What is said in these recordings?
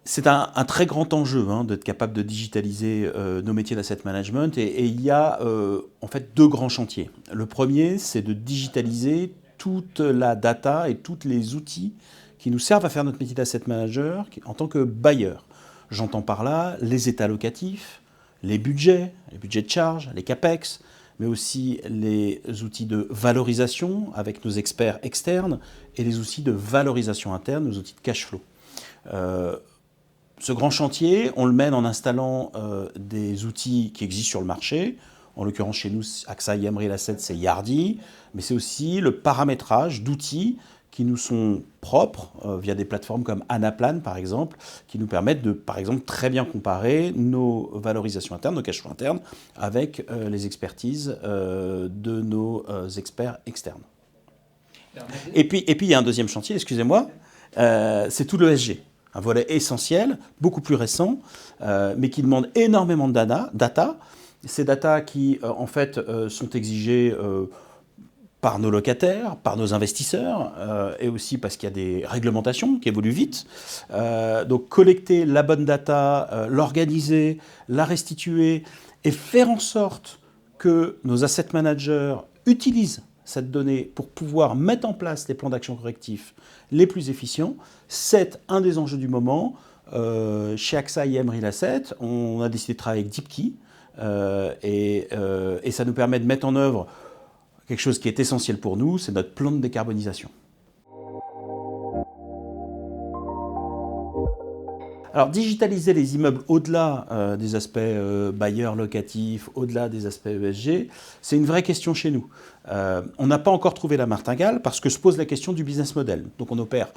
C'est un très grand enjeu d'être capable de digitaliser nos métiers d'asset management et il y a en fait deux grands chantiers. Le premier, c'est de digitaliser toute la data et tous les outils qui nous servent à faire notre métier d'asset manager en tant que bailleur. J'entends par là les états locatifs, les budgets de charge, les CAPEX, mais aussi les outils de valorisation avec nos experts externes et les outils de valorisation interne, nos outils de cash flow. Ce grand chantier, on le mène en installant des outils qui existent sur le marché. En l'occurrence, chez nous, AXA IM Real Asset, c'est Yardi. Mais c'est aussi le paramétrage d'outils qui nous sont propres via des plateformes comme Anaplan, par exemple, qui nous permettent de, par exemple, très bien comparer nos valorisations internes, nos cash flows internes, avec les expertises de nos experts externes. Et puis, il y a un deuxième chantier, excusez-moi, c'est tout le l'ESG. Un volet essentiel, beaucoup plus récent, mais qui demande énormément de data. Ces data qui, en fait, sont exigées par nos locataires, par nos investisseurs, et aussi parce qu'il y a des réglementations qui évoluent vite. Donc, collecter la bonne data, l'organiser, la restituer, et faire en sorte que nos asset managers utilisent cette donnée pour pouvoir mettre en place les plans d'action correctifs les plus efficients, c'est un des enjeux du moment. Chez AXA IM Real Asset, on a décidé de travailler avec DeepKey et ça nous permet de mettre en œuvre quelque chose qui est essentiel pour nous, c'est notre plan de décarbonisation. Alors, digitaliser les immeubles au-delà des aspects bailleurs locatifs, au-delà des aspects ESG, c'est une vraie question chez nous. On n'a pas encore trouvé la martingale parce que se pose la question du business model. Donc, on opère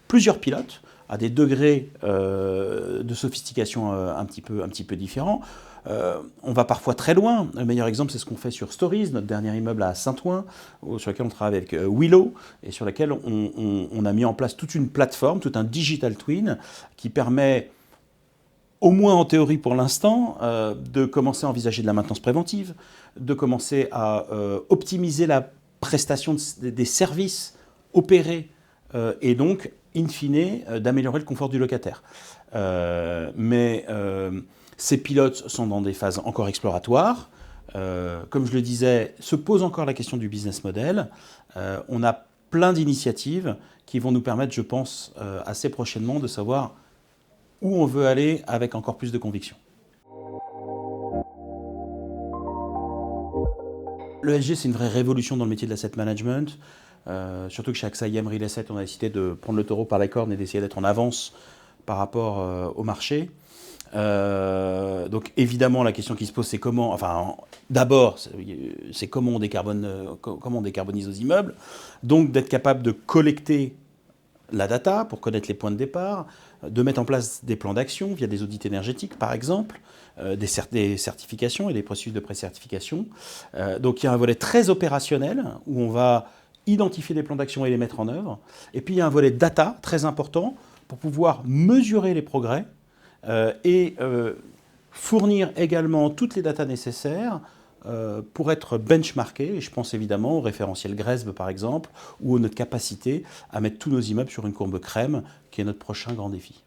plusieurs pilotes à des degrés de sophistication un petit peu différents. On va parfois très loin. Le meilleur exemple, c'est ce qu'on fait sur Stories, notre dernier immeuble à Saint-Ouen, sur lequel on travaille avec Willow, et sur lequel on a mis en place toute une plateforme, tout un digital twin, qui permet, au moins en théorie pour l'instant, de commencer à envisager de la maintenance préventive, de commencer à optimiser la prestation des services opérés, et donc, in fine, d'améliorer le confort du locataire. Ces pilotes sont dans des phases encore exploratoires. Comme je le disais, se pose encore la question du business model. On a plein d'initiatives qui vont nous permettre, je pense, assez prochainement de savoir où on veut aller avec encore plus de conviction. L'ESG, c'est une vraie révolution dans le métier de l'asset management. Surtout que chez AXA IM Real Asset, on a décidé de prendre le taureau par la corne et d'essayer d'être en avance par rapport au marché. Donc évidemment, la question qui se pose, c'est comment, enfin d'abord, c'est comment on décarbonise nos immeubles. Donc d'être capable de collecter la data pour connaître les points de départ, de mettre en place des plans d'action via des audits énergétiques par exemple, des certifications et des processus de pré-certification. Donc il y a un volet très opérationnel où on va identifier des plans d'action et les mettre en œuvre. Et puis il y a un volet data très important pour pouvoir mesurer les progrès et fournir également toutes les datas nécessaires pour être benchmarké. Et je pense évidemment au référentiel GRESB par exemple, ou à notre capacité à mettre tous nos immeubles sur une courbe crème, qui est notre prochain grand défi.